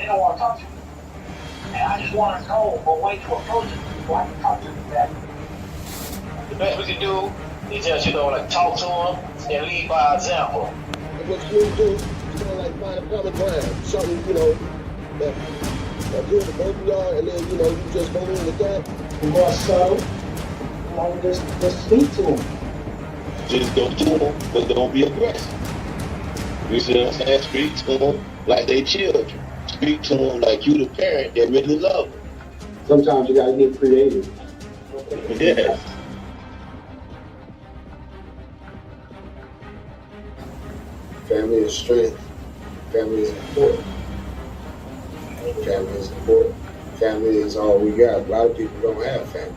don't want to talk to me. And I just want to know a way to approach it so I can talk to them better. The best we can do is just, like talk to them and lead by example. And what you do, like find a common ground, something, that good to both of y'all, and then, you just go in with that. The more subtle, just speak to them. Just go to them, but don't be aggressive. You see what I'm saying? Speak to them like they children. Speak to them like you the parent that really love them. Sometimes you gotta get creative. Yes. Family is strength. Family is important. Family is important. Family is all we got. A lot of people don't have family.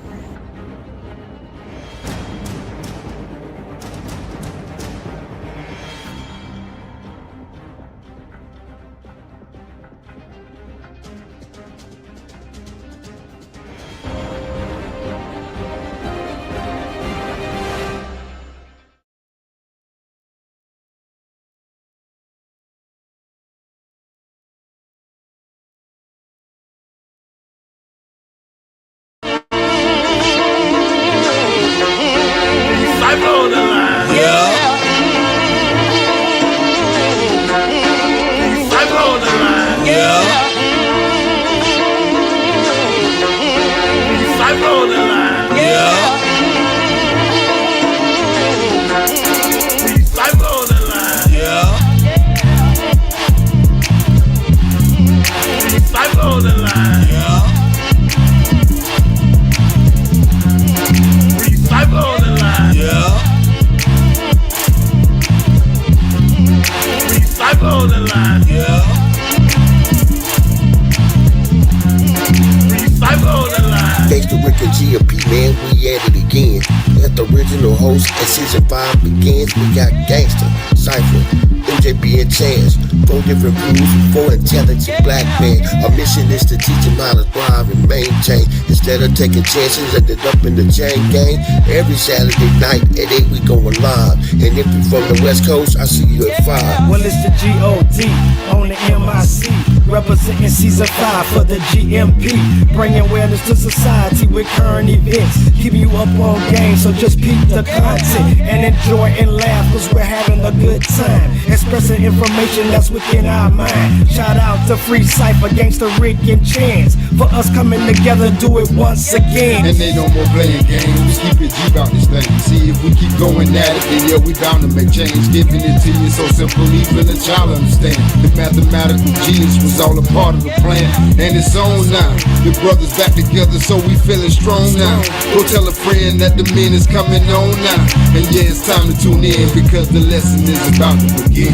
Host as season 5 begins. We got Gangster, Cypher, MJB and Chance. 4 different crews, 4 intelligent black men. Our mission is to teach them how to thrive and maintain. Instead of taking chances, ended up in the chain gang. Every Saturday night at 8 we going live. And if you're from the West Coast, I see you at 5. Well, it's the G.O.D. on the MIC. Representing season 5 for the GMP. Bringing awareness to society with current events. Keeping you up on game, so just peep the content and enjoy and laugh, cause we're having a good time. Expressing information that's within our mind. Shout out to Free Cypher, Gangster Rick and Chance. For us coming together, do it once again. And they no more playing games, keep it G about this thing. See if we keep going at it, then yeah, we bound to make change. Giving it to you so simple, even a child understand. The mathematical genius was all a part of the plan, and it's on now. The brothers back together, so we feeling strong now. Go tell a friend that the men is coming on now. And yeah, it's time to tune in, because the lesson is about to begin.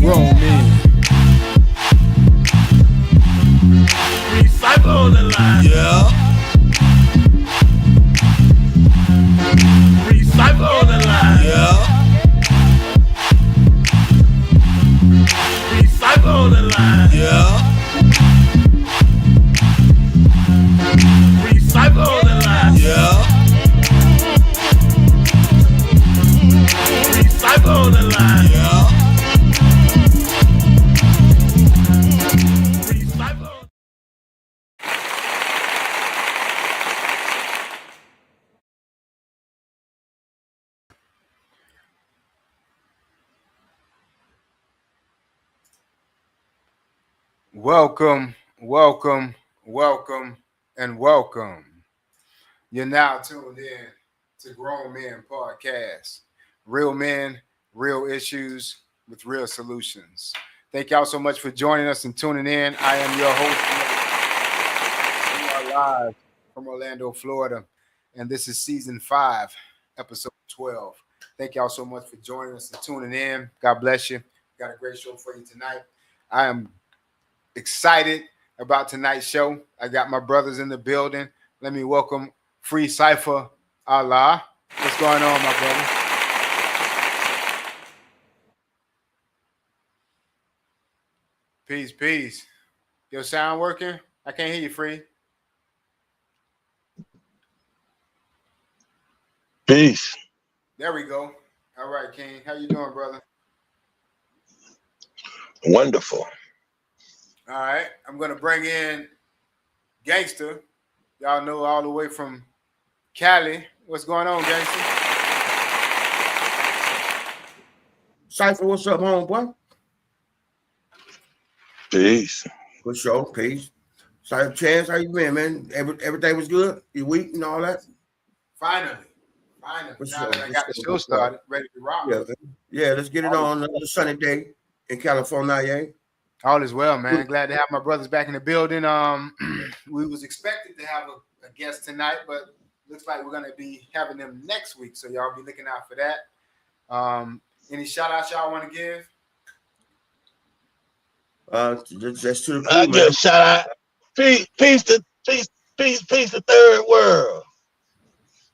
Grown men. Free Cypher on the line. Yeah. Free Cypher on the line. Yeah. Free Cypher on the line. Yeah. Free Cypher on the line. Yeah. Free Cypher on the line. Yeah. Free Cypher. Welcome, welcome, welcome, and welcome. You're now tuned in to Grown Men Podcast. Real men, real issues with real solutions. Thank y'all so much for joining us and tuning in. I am your host. We are live from Orlando, Florida, and this is season 5, episode 12. Thank y'all so much for joining us and tuning in. God bless you. Got a great show for you tonight. I am excited about tonight's show. I got my brothers in the building. Let me welcome Free Cypher Allah. What's going on, my brother? Peace, peace. Your sound working? I can't hear you, Free. Peace. There we go. All right, King. How you doing, brother? Wonderful. All right, I'm gonna bring in Gangster. Y'all know all the way from Cali. What's going on, Gangster? Cypher, what's up, homeboy? Peace. Good show, peace. Cypher Chance, how you been, man? Everything was good? Your week and all that? Finally. Now that I got the show started, ready to rock. Yeah, let's get it on another sunny day in California, yeah. All is well, man. Glad to have my brothers back in the building. We was expected to have a guest tonight, but looks like we're gonna be having them next week. So y'all be looking out for that. Any shout outs y'all want to give? Just to the I crew, give man. a shout out. Peace to third world.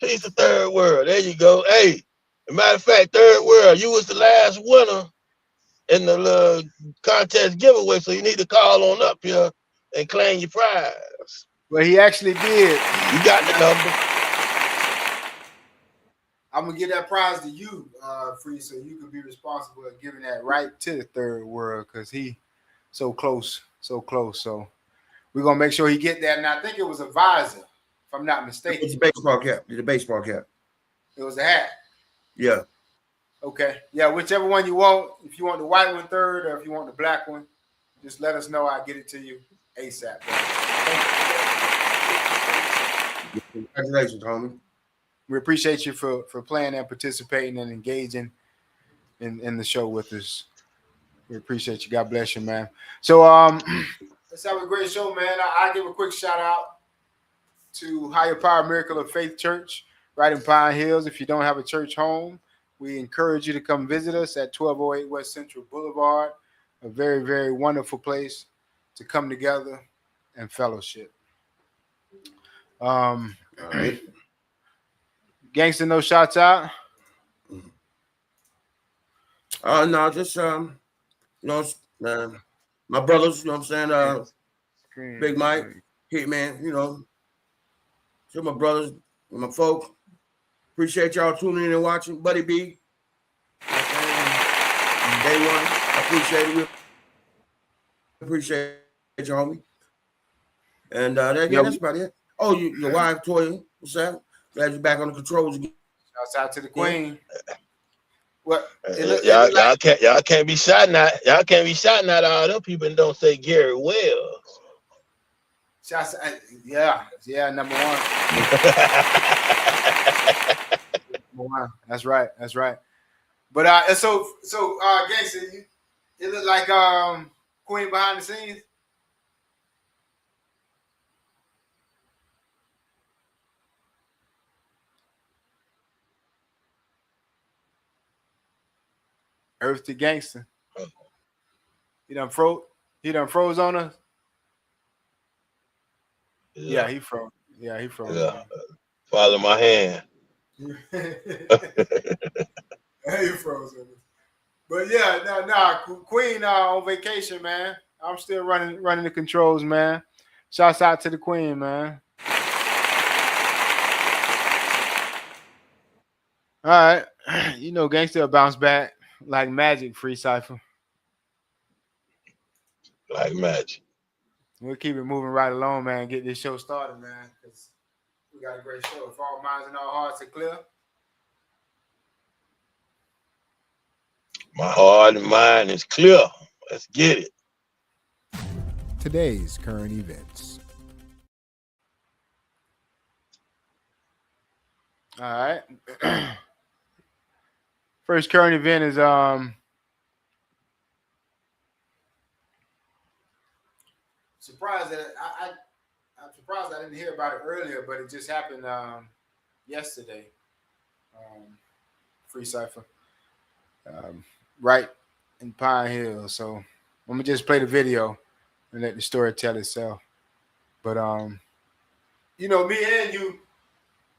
Peace to third world. There you go. Hey, as a matter of fact, third world, you was the last winner in the contest giveaway, so you need to call on up here and claim your prize. Well, he actually did. You got the number. I'm gonna give that prize to you, Free, so you can be responsible for giving that right to the third world, because he so close. So we're gonna make sure he get that. And I think it was a visor, if I'm not mistaken. It's a baseball cap. The baseball cap. It was a hat. Yeah. Okay. Yeah, whichever one you want. If you want the white one third, or if you want the black one, just let us know. I'll get it to you ASAP. Congratulations, homie. We appreciate you for playing and participating and engaging in the show with us. We appreciate you. God bless you, man. So let's have a great show, man. I give a quick shout out to Higher Power Miracle of Faith Church right in Pine Hills. If you don't have a church home, we encourage you to come visit us at 1208 West Central Boulevard. A very, very wonderful place to come together and fellowship. All right. Gangster, no shots out. No, just my brothers, you know what I'm saying? Big Mike, Hitman, you know. To my brothers, my folk. Appreciate y'all tuning in and watching. Buddy B. Day one. I appreciate it. Appreciate you, homie. And that's about it. Oh, your wife, Toya, what's up? Glad you're back on the controls again. Shouts out to the queen. What? Y'all can't be shouting at. Y'all can't be shouting at all them people and don't say Gary Wells. Shouts, yeah, number one. Number one. That's right. But so Gangster, it looked like Queen behind the scenes. Earth to Gangster. He done froze on us. Yeah, he froze. Yeah. Follow my hand. He froze on us. But yeah, Queen on vacation, man. I'm still running the controls, man. Shouts out to the Queen, man. All right. You know, Gangster will bounce back like magic, Free Cypher. Like magic. We'll keep it moving right along, man. Get this show started, man. Because we got a great show. If all minds and all hearts are clear. My heart and mind is clear. Let's get it. Today's current events. All right. First current event is surprised that I'm surprised I didn't hear about it earlier, but it just happened yesterday. Free Cypher. Right in Pine Hill. So I'm gonna just play the video and let the story tell itself. But you know, me and you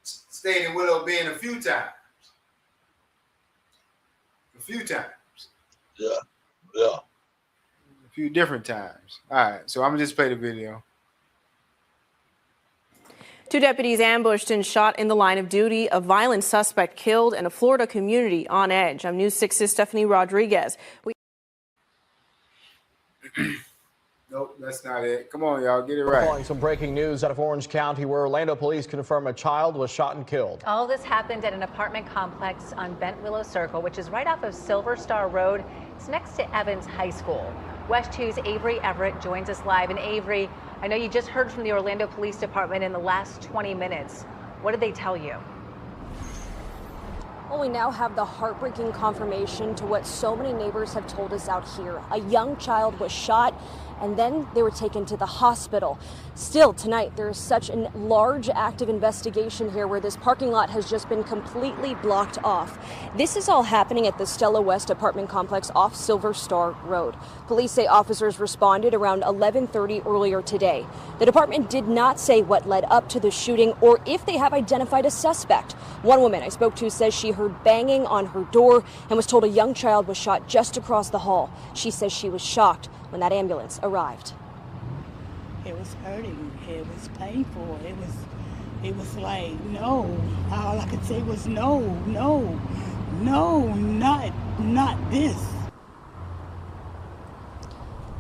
stayed in Willow Bend a few times. Yeah. A few different times. All right, so I'm gonna just play the video. 2 deputies ambushed and shot in the line of duty. A violent suspect killed and a Florida community on edge. I'm News 6's Stephanie Rodriguez. Nope, that's not it. Come on, y'all, get it right. Following some breaking news out of Orange County, where Orlando police confirm a child was shot and killed. All this happened at an apartment complex on Bent Willow Circle, which is right off of Silver Star Road. It's next to Evans High School. West 2's Avery Everett joins us live. And Avery, I know you just heard from the Orlando Police Department in the last 20 minutes. What did they tell you? Well, we now have the heartbreaking confirmation to what so many neighbors have told us out here. A young child was shot, and then they were taken to the hospital. Still, tonight, there is such a large active investigation here where this parking lot has just been completely blocked off. This is all happening at the Stella West Apartment complex off Silver Star Road. Police say officers responded around 11:30 earlier today. The department did not say what led up to the shooting or if they have identified a suspect. One woman I spoke to says she heard banging on her door and was told a young child was shot just across the hall. She says she was shocked when that ambulance arrived. It was hurting. It was painful. It was like, no. All I could say was no, not this.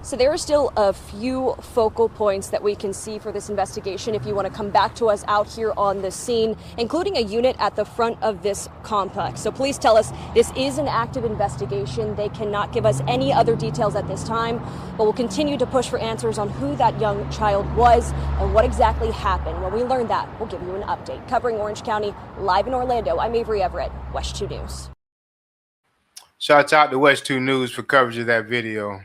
So there are still a few focal points that we can see for this investigation if you want to come back to us out here on the scene, including a unit at the front of this complex. So please tell us this is an active investigation. They cannot give us any other details at this time, but we'll continue to push for answers on who that young child was and what exactly happened. When we learn that, we'll give you an update. Covering Orange County, live in Orlando, I'm Avery Everett, West 2 News. Shouts out to West 2 News for coverage of that video.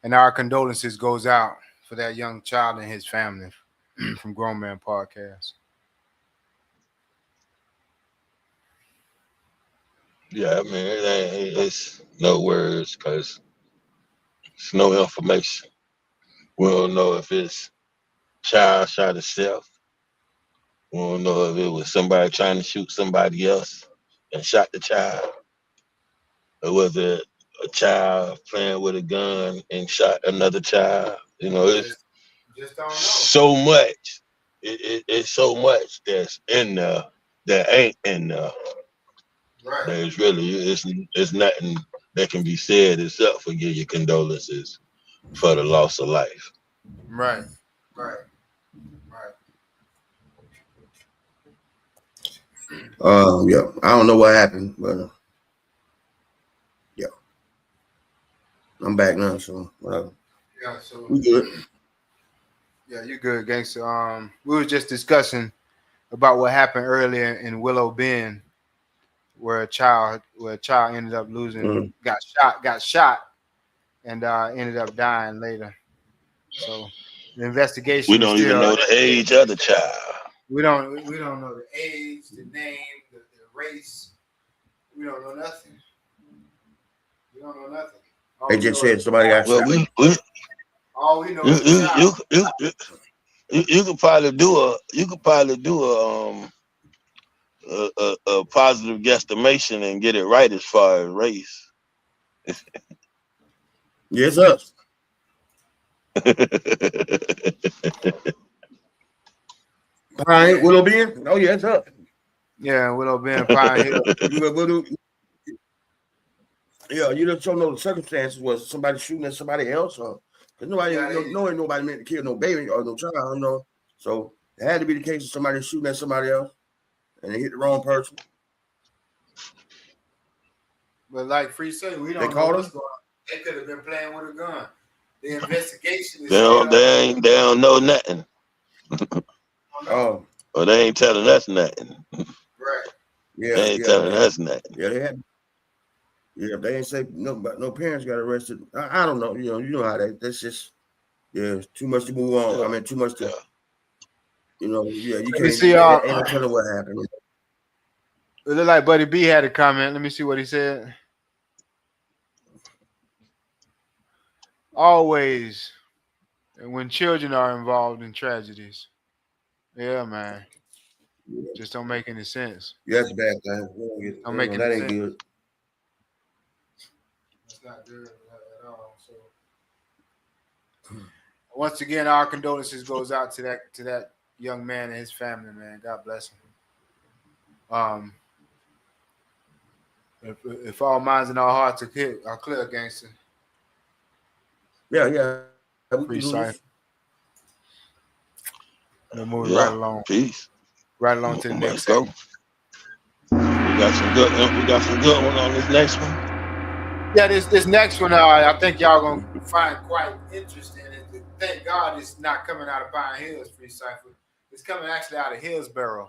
And our condolences goes out for that young child and his family from Grown Man Podcast. Yeah, I mean, it's no words because it's no information. We don't know if it's child shot itself. We don't know if it was somebody trying to shoot somebody else and shot the child. Or was it a child playing with a gun and shot another child? You know, it's just don't know. So much. It's so much that's in there that ain't in there. Right. There's really it's nothing that can be said except for give your condolences for the loss of life. Right. Yeah, I don't know what happened, but yeah, I'm back now, so whatever. Yeah, so we good. Yeah, you're good, gangster. We were just discussing about what happened earlier in Willow Bend, where a child ended up losing, got shot, and ended up dying later. So the investigation. We don't even know the age of the child. We don't know the age, the name, the race. We don't know nothing. They just said somebody got shot. All we know you could probably do a positive guesstimation and get it right as far as race. Yes, us. Pine Willow Bend? Oh yeah, it's up. Yeah, Willow Bend, Pine Hill. Yeah, you don't know the circumstances. Was somebody shooting at somebody else, or because nobody meant to kill no baby or no child, you know. So it had to be the case of somebody shooting at somebody else, and they hit the wrong person. But like Free said, we don't know what's going on. They could have been playing with a gun. The investigation is they don't know nothing. Oh, well, they ain't telling us nothing. Right. Yeah, they ain't telling us nothing. Yeah, they had. Yeah, they ain't say no parents got arrested. I don't know. You know how that's just too much to move on. I mean, too much to you can't see ain't no telling what happened. It looked like Buddy B had a comment. Let me see what he said. Always, and when children are involved in tragedies, yeah, man, just don't make any sense. Yeah, that's a bad thing. Don't make any that sense. Ain't good. It's not good at all. So, once again, our condolences goes out to that young man and his family. Man, God bless him. If all minds and all hearts are clear, gangster. Yeah. Free Cypher. We'll move Yeah. right along. Peace. Right along to the next go. We got some good one on this next one. Yeah, this next one, I think y'all gonna find quite interesting. And thank God it's not coming out of Pine Hills, Free Cypher. It's coming actually out of Hillsborough,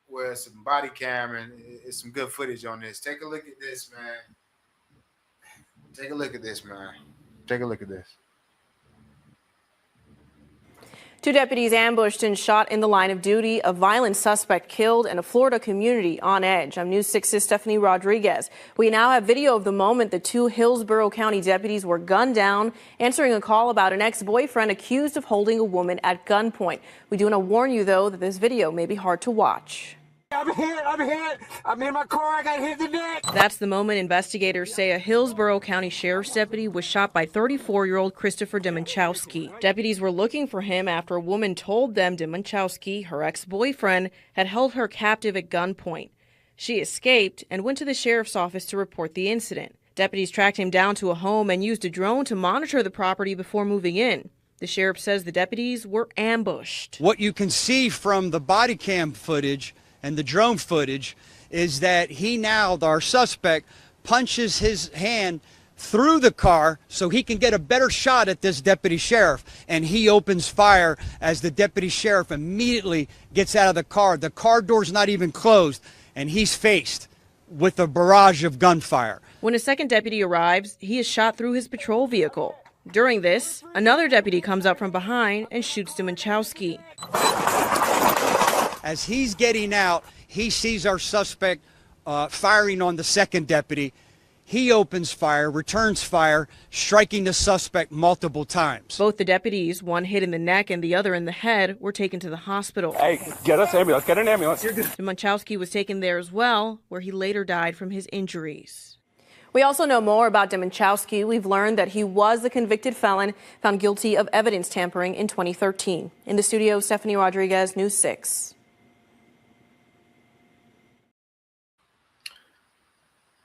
where some body cam and it's some good footage on this. Take a look at this, man. Take a look at this, man. Take a look at this. 2 deputies ambushed and shot in the line of duty. A violent suspect killed and a Florida community on edge. I'm News 6's Stephanie Rodriguez. We now have video of the moment the 2 Hillsborough County deputies were gunned down, answering a call about an ex-boyfriend accused of holding a woman at gunpoint. We do want to warn you, though, that this video may be hard to watch. I'm hit. I'm in my car. I got hit in the neck. That's the moment investigators say a Hillsborough County Sheriff's deputy was shot by 34-year-old Christopher Demonchowski. Deputies were looking for him after a woman told them Demonchowski, her ex-boyfriend, had held her captive at gunpoint. She escaped and went to the sheriff's office to report the incident. Deputies tracked him down to a home and used a drone to monitor the property before moving in. The sheriff says the deputies were ambushed. What you can see from the body cam footage and the drone footage is that our suspect, punches his hand through the car so he can get a better shot at this deputy sheriff, and he opens fire as the deputy sheriff immediately gets out of the car. The car door's not even closed, and he's faced with a barrage of gunfire. When a second deputy arrives, he is shot through his patrol vehicle. During this, another deputy comes up from behind and shoots Demonchowski. As he's getting out, he sees our suspect firing on the second deputy. He opens fire, returns fire, striking the suspect multiple times. Both the deputies, one hit in the neck and the other in the head, were taken to the hospital. Hey, get us ambulance. Get an ambulance. Demonchowski was taken there as well, where he later died from his injuries. We also know more about Demonchowski. We've learned that he was a convicted felon found guilty of evidence tampering in 2013. In the studio, Stephanie Rodriguez, News 6.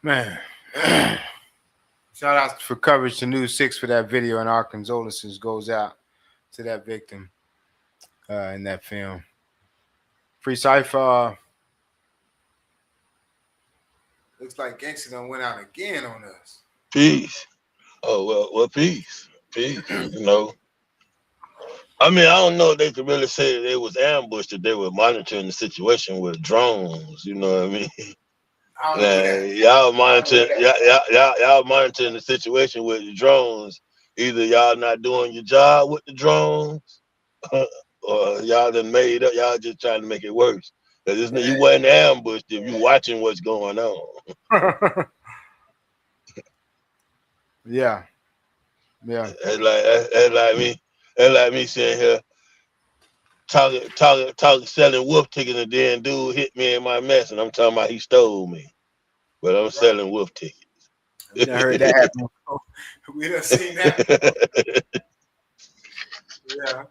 Man, shout out for coverage to News 6 for that video, and our condolences goes out to that victim in that film. Free Cypher, looks like gangster done went out again on us. Peace. Oh, well, peace. Peace, you know. I mean, I don't know if they could really say they was ambushed, that they were monitoring the situation with drones, you know what I mean? Y'all monitoring the situation with the drones. Either y'all not doing your job with the drones, or y'all done made up. Y'all just trying to make it worse. Because you wasn't ambushed if you watching what's going on. Yeah. That's like me sitting here talking, selling wolf tickets, and then dude hit me in my mess, and I'm talking about he stole me, but I'm selling wolf tickets. We done heard that happen before. We done seen that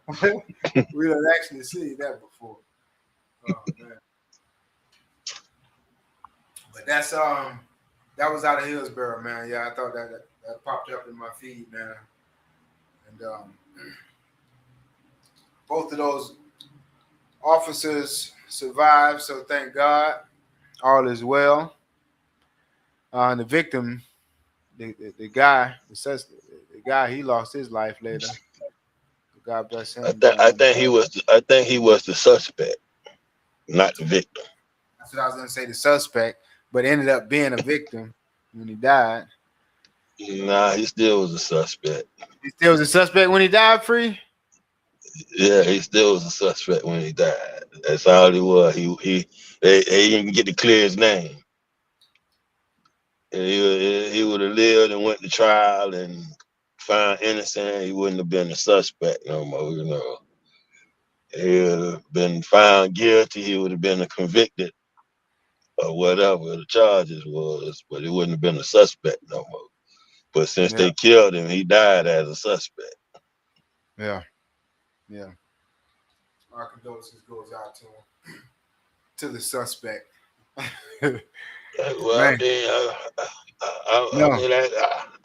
before. Yeah, we done actually seen that before. Oh man! But that's that was out of Hillsborough, man. Yeah, I thought that popped up in my feed, man, and both of those officers survived, so thank God, all is well. And the victim, the guy, he lost his life later. God bless him. I think he was the suspect, not the victim. That's what I was gonna say, the suspect, but ended up being a victim when he died. Nah, he still was a suspect. He still was a suspect when he died, Free? Yeah, he still was a suspect when he died. That's all he was. They didn't get to clear his name. He would have lived and went to trial and found innocent. He wouldn't have been a suspect no more, you know. He would have been found guilty. He would have been a convicted or whatever the charges was, but he wouldn't have been a suspect no more. But since they killed him, he died as a suspect. Yeah. Our condolences goes out to him, to the suspect.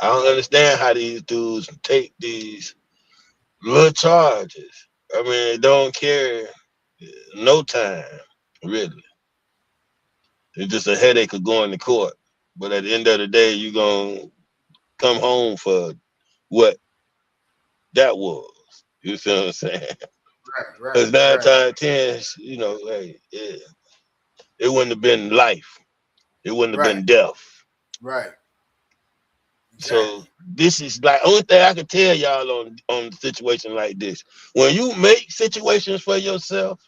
I don't understand how these dudes take these little charges. I mean, they don't carry no time, really. It's just a headache of going to court. But at the end of the day, you're going to come home for what that was. You see what I'm saying? Right, Because 9 times out of 10, you know, hey, it wouldn't have been life. It wouldn't have been death. Right. So this is like only thing I can tell y'all on a situation like this. When you make situations for yourself,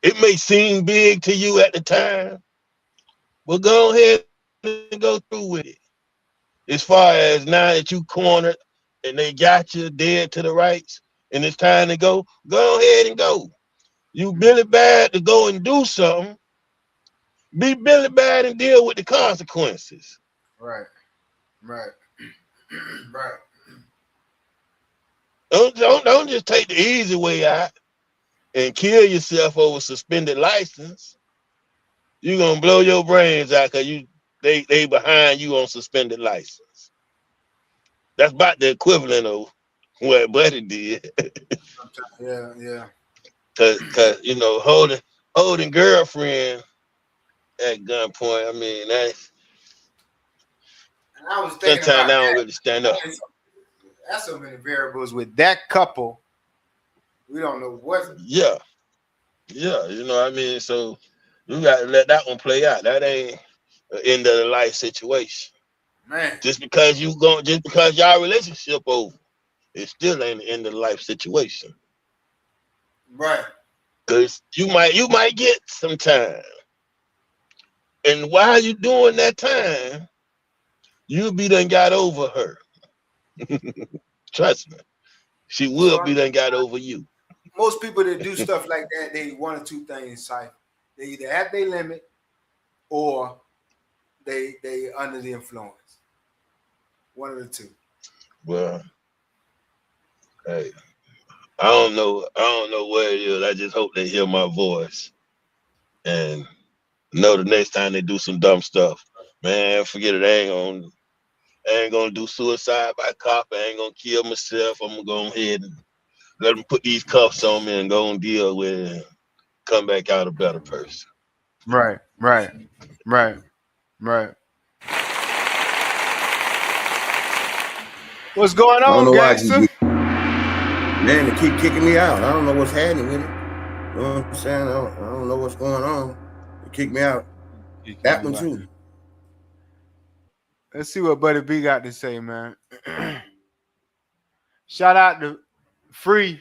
it may seem big to you at the time, but go ahead and go through with it. As far as now that you cornered and they got you dead to the rights and it's time to go ahead and go. You Billy Bad to go and do something. Be Billy Bad and deal with the consequences. Right. Right. Right. Don't just take the easy way out and kill yourself over suspended license. You're gonna blow your brains out because they behind you on suspended license. That's about the equivalent of what Buddy did. Yeah. Cause you know, holding girlfriend at gunpoint. I mean, I was thinking sometimes about I don't really stand up. That's so many variables with that couple. We don't know what. Yeah, you know what I mean. So you got to let that one play out. That ain't the end of the life situation. Man, just because y'all relationship over, it still ain't the end of the life situation. Right. Cause you might get some time, and while you doing that time, you'll be done got over her. Trust me, she will be done got over you. Most people that do stuff like that, they one or two things, Cypher. They either at their limit or they under the influence. One of the two. Well, hey, I don't know where it is. I just hope they hear my voice and know the next time they do some dumb stuff, man, forget it. I ain't gonna do suicide by cop. I ain't gonna kill myself. I'm gonna go ahead and let them put these cuffs on me and go and deal with it and come back out a better person. Right. What's going on, I don't know gangster? Man, they keep kicking me out. I don't know what's happening with it. You know what I'm saying? I don't know what's going on. They kicked me out. That one too. Let's see what Buddy B got to say, man. Shout out to Free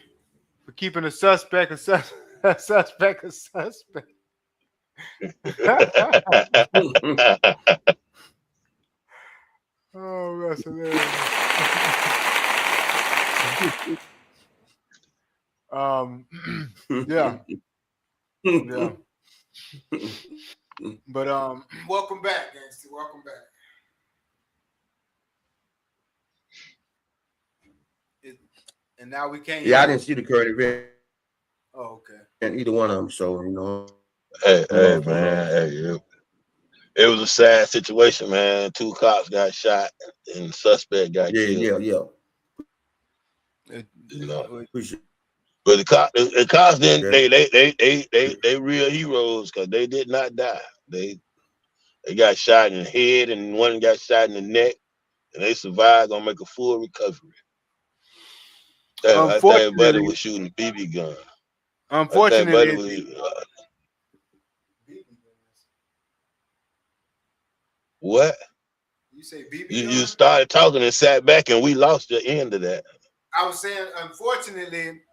for keeping a suspect a suspect. Oh, that's hilarious. Yeah. But welcome back, gangster. Welcome back. And now we can't. Yeah, I didn't see the current event. Oh, okay. And either one of them, so you know. Hey, man. It was a sad situation, man. 2 cops got shot and the suspect got killed. Yeah. You know. But the cops didn't. They real heroes because they did not die. They got shot in the head and one got shot in the neck, and they survived. Gonna make a full recovery. I think Buddy was shooting a BB gun. Unfortunately, what? You say BB You started talking and sat back, and we lost the end of that. I was saying, unfortunately,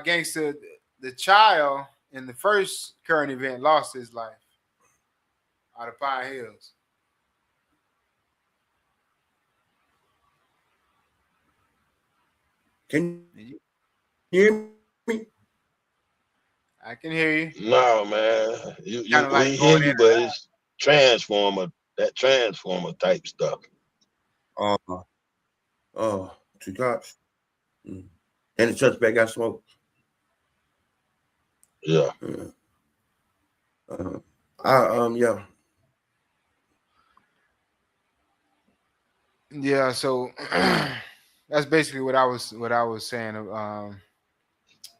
gangster, the child in the first current event lost his life out of Pine Hills. Can you hear me? I can hear you. No, man. We hear you, but it's transformer type stuff. 2 cops. And the suspect got smoked. Yeah. Yeah. Yeah, so that's basically what I was saying.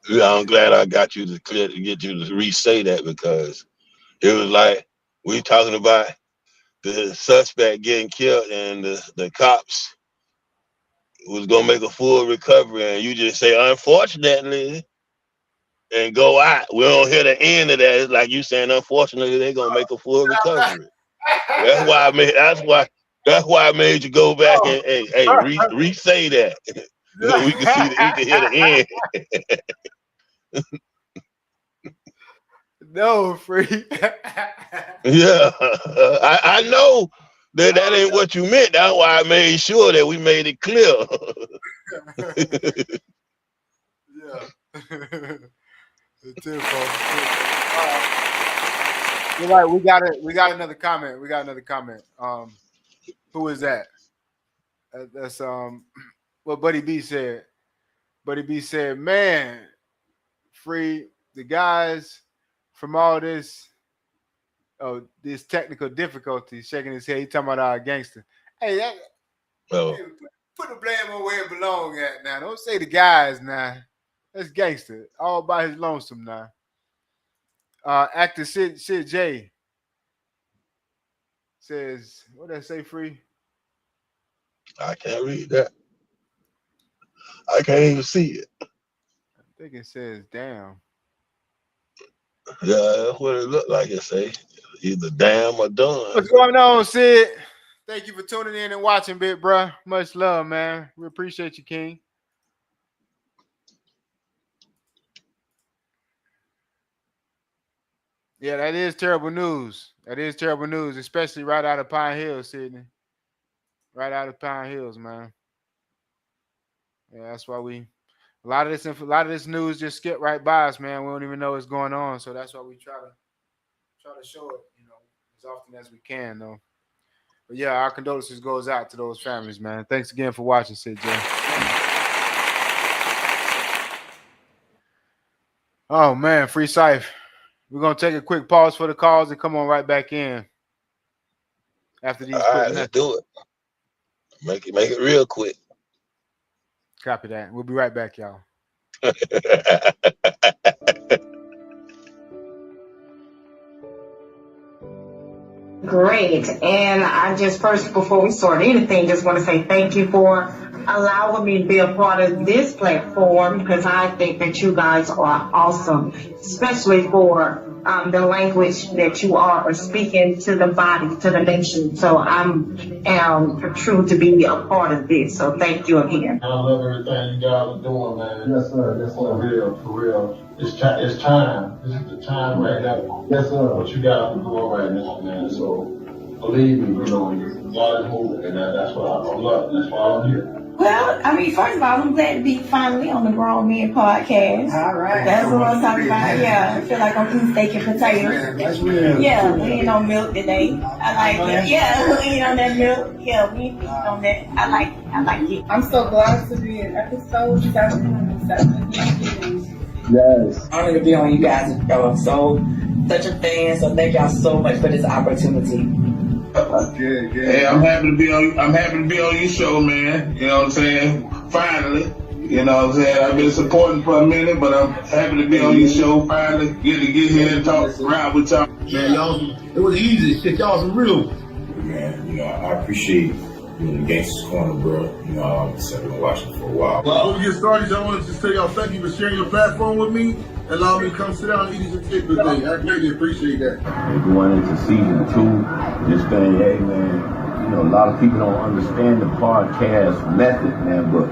Yeah, I'm glad I got you to get you to re-say that, because it was like we talking about the suspect getting killed and the cops was gonna make a full recovery, and you just say unfortunately and go out. We don't hear the end of that. It's like you saying unfortunately they're gonna make a full recovery. That's why I made you go back and re-say that. So we can hear the end. No, free. Yeah, I know that ain't what you meant. That's why I made sure that we made it clear. Yeah. You're right. We got another comment. Who is that? That's what Buddy B said. Buddy B said, man, free the guys from all this technical difficulties, shaking his head. He talking about our gangster. Hey, hey, put the blame on where it belongs at now. Don't say the guys now. That's gangster. All by his lonesome now. Actor Sid J says, what did I say, free? I can't read that. I can't even see it. I think it says damn. Yeah, that's what it looked like. It say either damn or done. What's going on, Sid? Thank you for tuning in and watching, big bro. Much love, man. We appreciate you, King. Yeah, that is terrible news. That is terrible news, especially right out of Pine Hills, Sydney. Right out of Pine Hills, man. Yeah, that's why a lot of this news just skip right by us, man. We don't even know what's going on, so that's why we try to show it, as often as we can, though. But yeah, our condolences goes out to those families, man. Thanks again for watching, Sid J. Oh man, free Syph. We're gonna take a quick pause for the calls and come on right back in after these. All right, let's do it. Make it real quick. Copy that. We'll be right back, y'all. Great. And I just first, before we start anything, just want to say thank you for allowing me to be a part of this platform, because I think that you guys are awesome, especially for the language that you are speaking to the body, to the nation. So I'm true to be a part of this. So thank you again. I love everything you guys are doing, man. Yes, sir. Yes, sir. For real. It's time. This is the time right now. Yes, sir. What you guys are doing right now, man. So believe me, God is moving, and that's what I love. That's why I'm here. Well, I mean, first of all, I'm glad to be finally on the Grown Men podcast. All right. That's what I'm talking about. Yeah, I feel like I'm eating steak and potatoes. That's real. Yeah, we ain't on milk today. I like it. Yeah, we ain't on that milk. Yeah, we ain't on that. I like it. I'm so glad to be in episode 7. Yes. I'm going to be on you guys. Such a fan, so thank y'all so much for this opportunity. Good. Hey, I'm happy to be on your show, man. You know what I'm saying? Finally. You know what I'm saying? I've been supporting for a minute, but I'm happy to be on your show finally. Get here and talk around with y'all. Man, y'all, it was easy. Shit, y'all some real. Man, I appreciate the Gangsters Corner, bro. I've been watching for a while. Well, before we get started, I wanted to tell y'all thank you for sharing your platform with me. Allow me to come sit down and eat this particular thing. I greatly appreciate that. Going into season 2, this thing, hey man, a lot of people don't understand the podcast method, man, but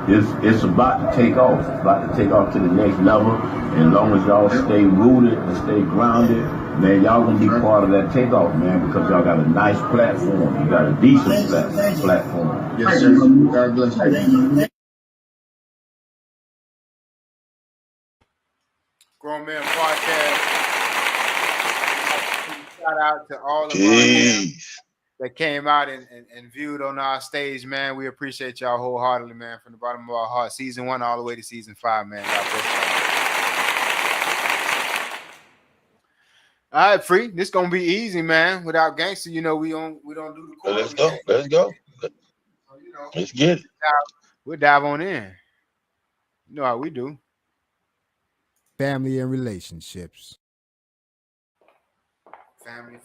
it's about to take off. It's about to take off to the next level. And as long as y'all stay rooted and stay grounded, man, y'all gonna be part of that takeoff, man, because y'all got a nice platform. You got a decent platform. Yes, sir. God bless you. Grown Man Podcast. Shout out to all of that came out and viewed on our stage, man. We appreciate y'all wholeheartedly, man, from the bottom of our heart. Season 1 all the way to season 5, man. God bless y'all. All right, free. This gonna be easy, man. Without gangster, we don't do the core. Let's go. know, let's get it. We'll dive on in. You know how we do. Family and relationships. Family.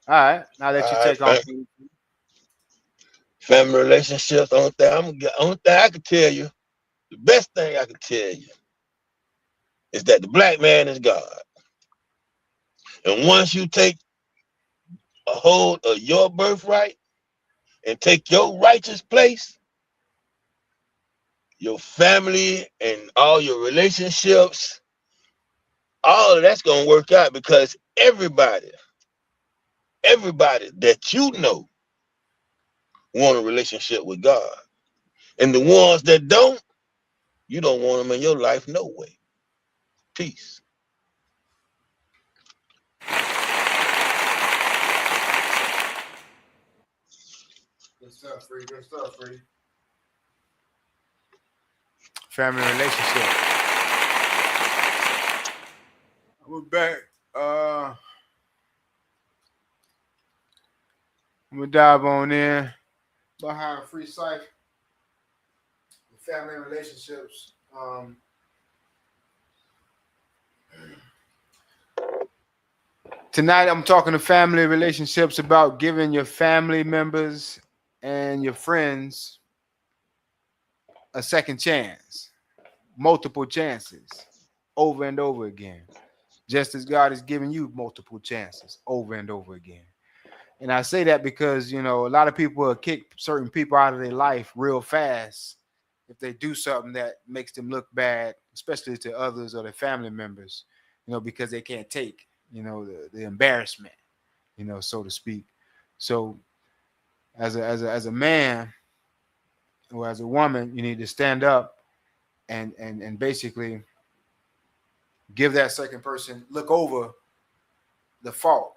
All right. Now that you take off. Family relationships. Only thing I can tell you, the best thing I can tell you is that the black man is God. And once you take a hold of your birthright and take your righteous place, your family and all your relationships, all of that's gonna work out because everybody that you know want a relationship with God. And the ones that don't, you don't want them in your life no way. Peace. Good stuff, Free. Family relationship. We're back. I'm gonna dive on in behind Free Cipher. Family relationships. Tonight I'm talking to family relationships about giving your family members and your friends a second chance, multiple chances, over and over again, just as God is giving you multiple chances over and over again. And I say that because, you know, a lot of people will kick certain people out of their life real fast if they do something that makes them look bad, especially to others or their family members, you know, because they can't take, you know, the embarrassment, you know, so to speak. So as a man or as a woman, you need to stand up and basically give that second person, look over the fault.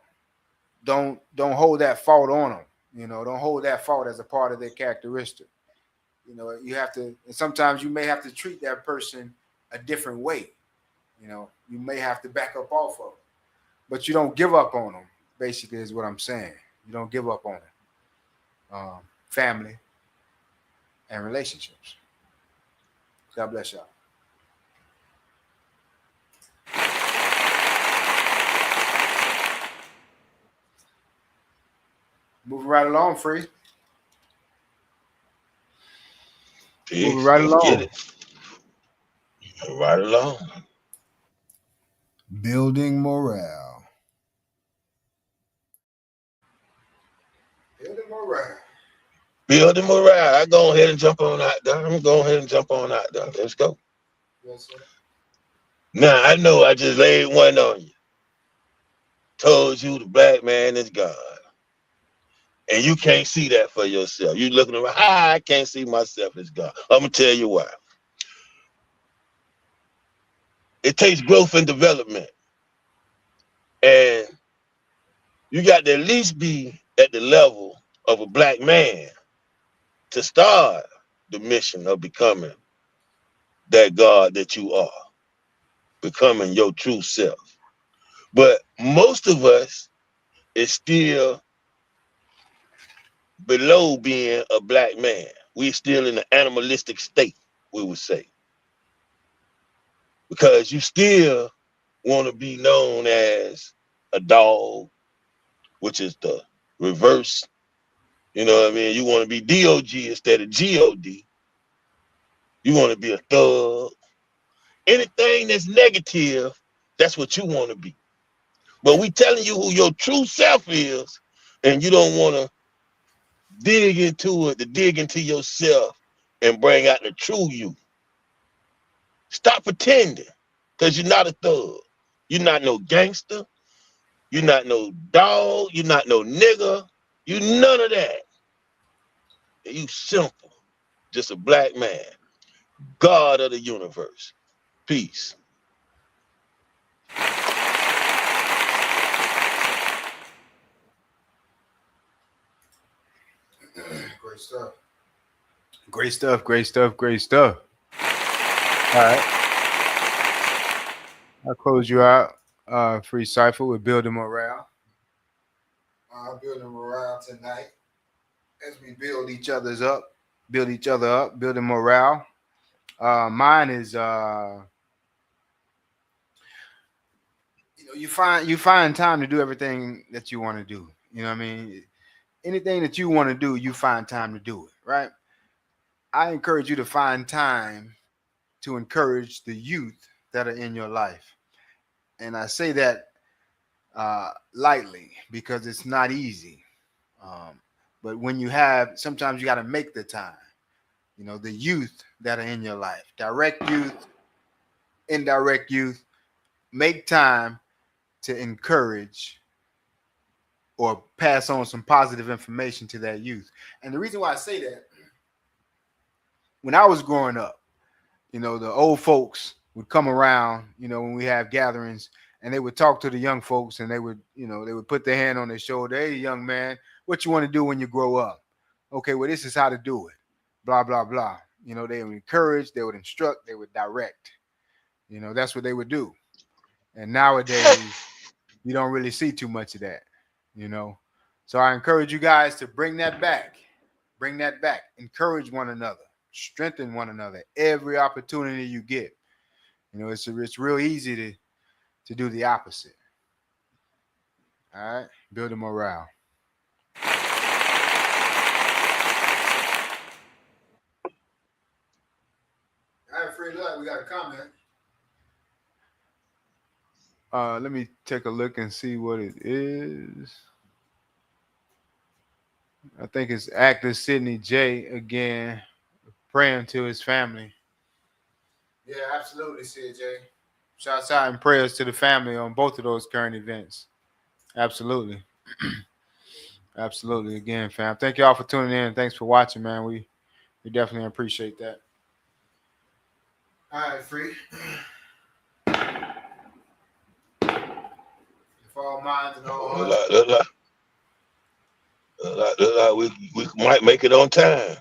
Don't hold that fault on them. You know, don't hold that fault as a part of their characteristic. You know, you have to, and sometimes you may have to treat that person a different way. You know, you may have to back up off of them, but you don't give up on them, basically, is what I'm saying. You don't give up on them. Family and relationships. God bless y'all. Moving right along, Free. Moving right along. Get it. Right along. Building morale. Building morale. I go ahead and jump on out there. I'm going ahead and jump on out there. Let's go. Yes, sir. Now, I know I just laid one on you. Told you the black man is God. And you can't see that for yourself. You looking around, I can't see myself as God. I'm going to tell you why. It takes growth and development. And you got to at least be at the level of a black man to start the mission of becoming that God that you are, becoming your true self. But most of us is still below being a black man. We're still in the animalistic state, we would say. Because you still want to be known as a dog, which is the reverse. You know what I mean? You want to be D-O-G instead of G-O-D. You want to be a thug. Anything that's negative, that's what you want to be. But we telling you who your true self is, and you don't want to dig into it, to dig into yourself and bring out the true you. Stop pretending, because you're not a thug. You're not no gangster. You're not no dog. You're not no nigga. You none of that. You simple. Just a black man. God of the universe. Peace. Great stuff. Great stuff. All right. I'll close you out. Free Cipher with Building Morale. Building Morale tonight. as we build each other up, building morale. Mine is you find time to do everything that you want to do. You know what I mean? Anything that you want to do, you find time to do it, right? I encourage you to find time to encourage the youth that are in your life. And I say that lightly because it's not easy. But when you have, sometimes you got to make the time. You know, the youth that are in your life, direct youth, indirect youth, make time to encourage or pass on some positive information to that youth. And the reason why I say that, when I was growing up, you know, the old folks would come around, you know, when we have gatherings, and they would talk to the young folks, and they would, you know, they would put their hand on their shoulder. Hey, young man, what you want to do when you grow up? Okay, well, this is how to do it. Blah, blah, blah. You know, they would encourage, they would instruct, they would direct. You know, that's what they would do. And nowadays, you don't really see too much of that, you know. So I encourage you guys to bring that back. Bring that back. Encourage one another. Strengthen one another every opportunity you get. You know, it's real easy to do the opposite. All right, build a morale. All right, free luck. We got a comment. Let me take a look and see what it is. I think it's actor Sidney J again, praying to his family. Yeah, absolutely, CJ. Shouts out and prayers to the family on both of those current events. Absolutely. Absolutely. Again, fam. Thank y'all for tuning in. Thanks for watching, man. We definitely appreciate that. All right, free. If all minds and all hearts. Look like we might make it on time.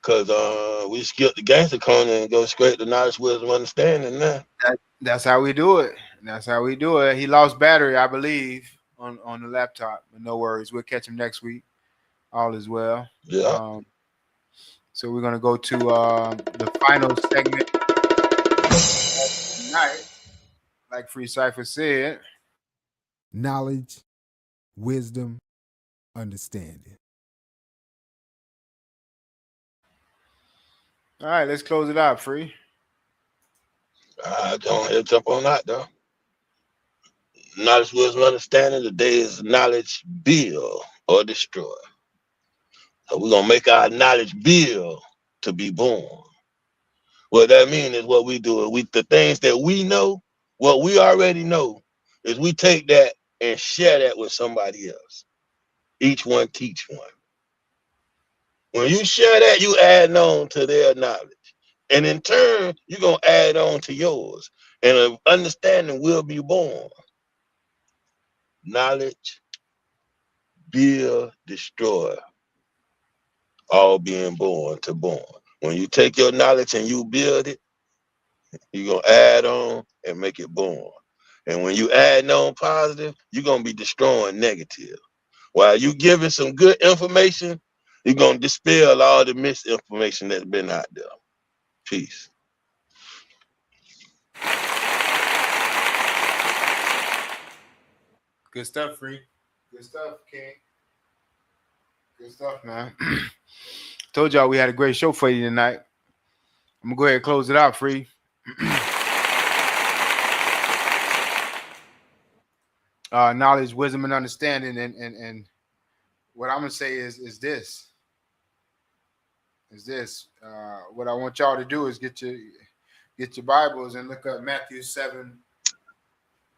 Cause we skipped the gangster corner and go straight to knowledge, wisdom, understanding now. That's how we do it. That's how we do it. He lost battery, I believe, on the laptop. But no worries. We'll catch him next week. All is well. Yeah. So we're gonna go to the final segment tonight. Like Free Cypher said. Knowledge, wisdom, understanding. All right, let's close it out, Free. I don't have to jump on that though. Knowledge, wisdom, understanding. Today is knowledge build or destroy. So we're gonna make our knowledge build to be born. What that means is what we do. The things that we know, what we already know, is we take that and share that with somebody else. Each one teach one. When you share that, you add on to their knowledge. And in turn, you're going to add on to yours. And an understanding will be born. Knowledge, build, destroy. All being born to born. When you take your knowledge and you build it, you're going to add on and make it born. And when you add on positive, you're going to be destroying negative. While you giving some good information, you're going to dispel all the misinformation that's been out there. Peace. Good stuff, Free. Good stuff, King. Good stuff, man. Told y'all we had a great show for you tonight. I'm going to go ahead and close it out, Free. Knowledge, wisdom, and understanding. And what I'm going to say is this. What I want y'all to do is get your Bibles and look up Matthew 7,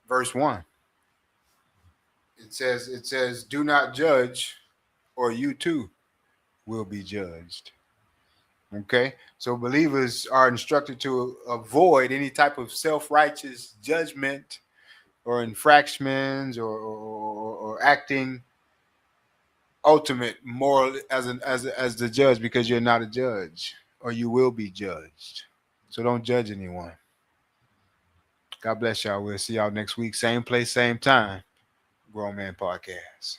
verse 1. It says, do not judge, or you too will be judged. Okay, so believers are instructed to avoid any type of self-righteous judgment or infractions or acting ultimate moral as the judge, because you're not a judge, or you will be judged. So don't judge anyone. God bless y'all. We'll see y'all next week. Same place, same time. Grown Man Podcast.